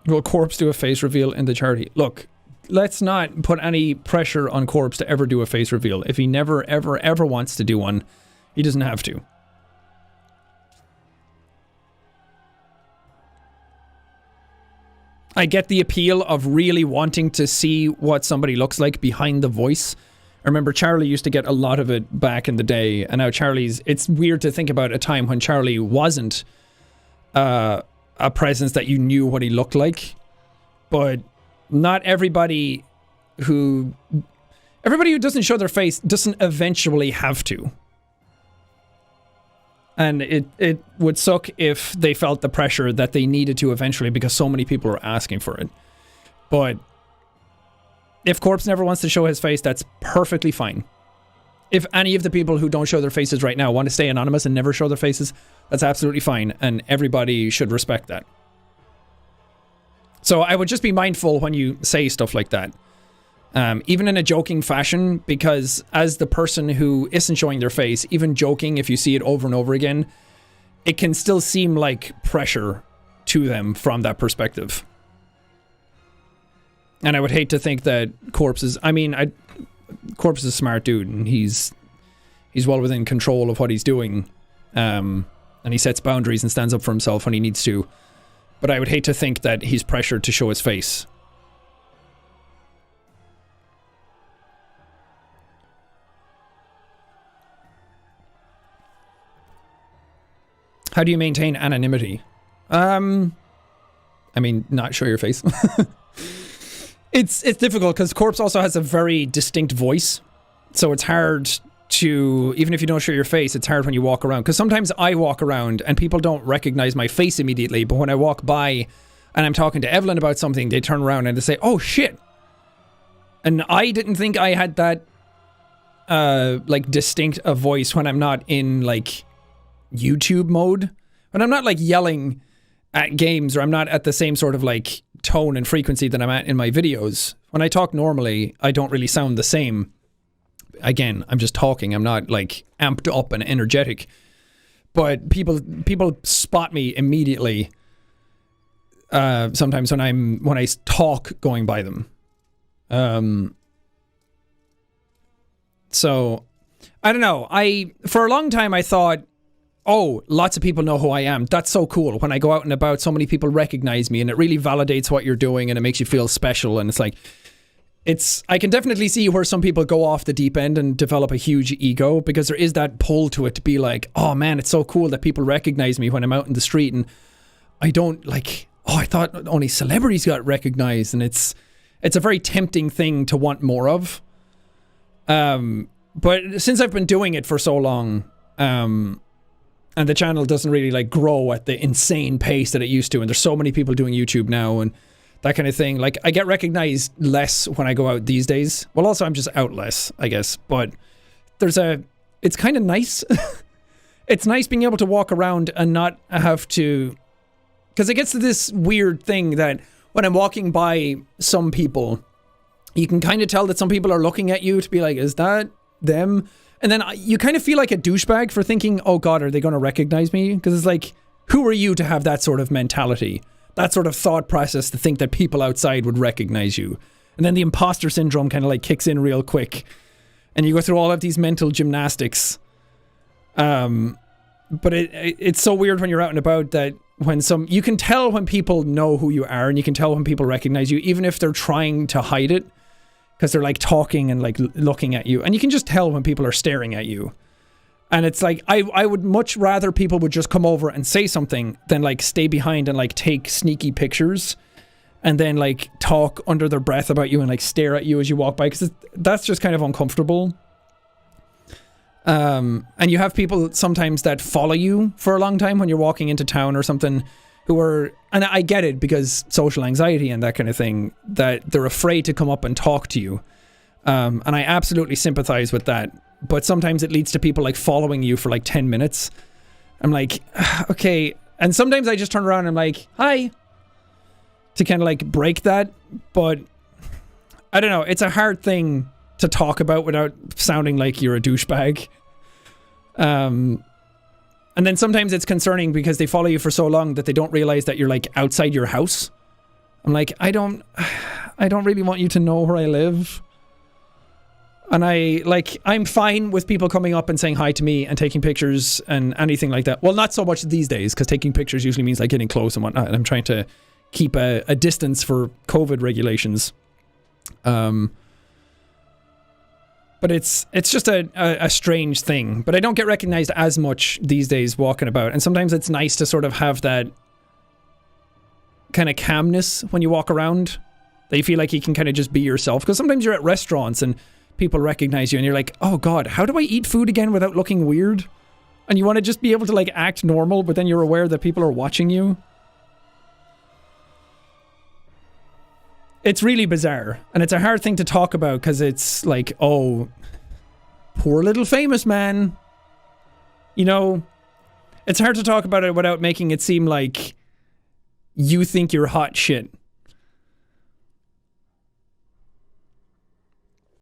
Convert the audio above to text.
Will Corpse do a face reveal in the charity? Look, let's not put any pressure on Corpse to ever do a face reveal. If he never, ever, ever wants to do one, he doesn't have to. I get the appeal of really wanting to see what somebody looks like behind the voice. I remember Charlie used to get a lot of it back in the day, and now it's weird to think about a time when Charlie wasn't a presence that you knew what he looked like. But not everybody who doesn't show their face doesn't eventually have to. And it would suck if they felt the pressure that they needed to eventually because so many people were asking for it. But if Corpse never wants to show his face, that's perfectly fine. If any of the people who don't show their faces right now want to stay anonymous and never show their faces, that's absolutely fine, and everybody should respect that. So I would just be mindful when you say stuff like that. Even in a joking fashion, because as the person who isn't showing their face, even joking, if you see it over and over again, it can still seem like pressure to them from that perspective. And I would hate to think that Corpse is... Corpse is a smart dude, and he's well within control of what he's doing. And he sets boundaries and stands up for himself when he needs to. But I would hate to think that he's pressured to show his face. How do you maintain anonymity? Not show your face. It's difficult because Corpse also has a very distinct voice. So it's hard to, even if you don't show your face, it's hard when you walk around. Because sometimes I walk around and people don't recognize my face immediately. But when I walk by and I'm talking to Evelyn about something, they turn around and they say, oh shit. And I didn't think I had that distinct a voice when I'm not in YouTube mode. When I'm not yelling at games, or I'm not at the same sort of tone and frequency that I'm at in my videos. When I talk normally, I don't really sound the same. Again, I'm just talking. I'm not amped up and energetic. But people spot me immediately. Sometimes when I talk going by them. So I don't know. For a long time I thought, oh, lots of people know who I am. That's so cool. When I go out and about, so many people recognize me, and it really validates what you're doing, and it makes you feel special. And I can definitely see where some people go off the deep end and develop a huge ego, because there is that pull to it to be like, oh man, it's so cool that people recognize me when I'm out in the street, and I don't I thought only celebrities got recognized, and it's a very tempting thing to want more of. But since I've been doing it for so long, and the channel doesn't really grow at the insane pace that it used to, and there's so many people doing YouTube now and that kind of thing. I get recognized less when I go out these days. Well, also I'm just out less, I guess. But it's kind of nice. It's nice being able to walk around and not have to, because it gets to this weird thing that when I'm walking by some people, you can kind of tell that some people are looking at you to be like, is that them? And then you kind of feel like a douchebag for thinking, oh God, are they going to recognize me? Because it's who are you to have that sort of mentality? That sort of thought process to think that people outside would recognize you. And then the imposter syndrome kind of kicks in real quick. And you go through all of these mental gymnastics. But it's so weird when you're out and about that you can tell when people know who you are, and you can tell when people recognize you, even if they're trying to hide it. Because they're talking and looking at you. And you can just tell when people are staring at you. And it's I would much rather people would just come over and say something than stay behind and take sneaky pictures. And then talk under their breath about you and stare at you as you walk by. Because that's just kind of uncomfortable. And you have people sometimes that follow you for a long time when you're walking into town or something. Who are, and I get it because social anxiety and that kind of thing, that they're afraid to come up and talk to you. And I absolutely sympathize with that. But sometimes it leads to people following you for 10 minutes. I'm okay. And sometimes I just turn around and I'm hi. To kind of break that. But I don't know. It's a hard thing to talk about without sounding like you're a douchebag. And then sometimes it's concerning because they follow you for so long that they don't realize that you're outside your house. I'm like, I don't really want you to know where I live. And I'm fine with people coming up and saying hi to me and taking pictures and anything like that. Well, not so much these days, because taking pictures usually means like getting close and whatnot. And I'm trying to keep a distance for COVID regulations. But it's just a strange thing. But I don't get recognized as much these days walking about. And sometimes it's nice to sort of have that kind of calmness when you walk around. That you feel like you can kind of just be yourself. Because sometimes you're at restaurants and people recognize you and you're like, oh God, how do I eat food again without looking weird? And you want to just be able to like act normal, but then you're aware that people are watching you. It's really bizarre. And it's a hard thing to talk about because it's like, oh, poor little famous man. You know, it's hard to talk about it without making it seem like you think you're hot shit.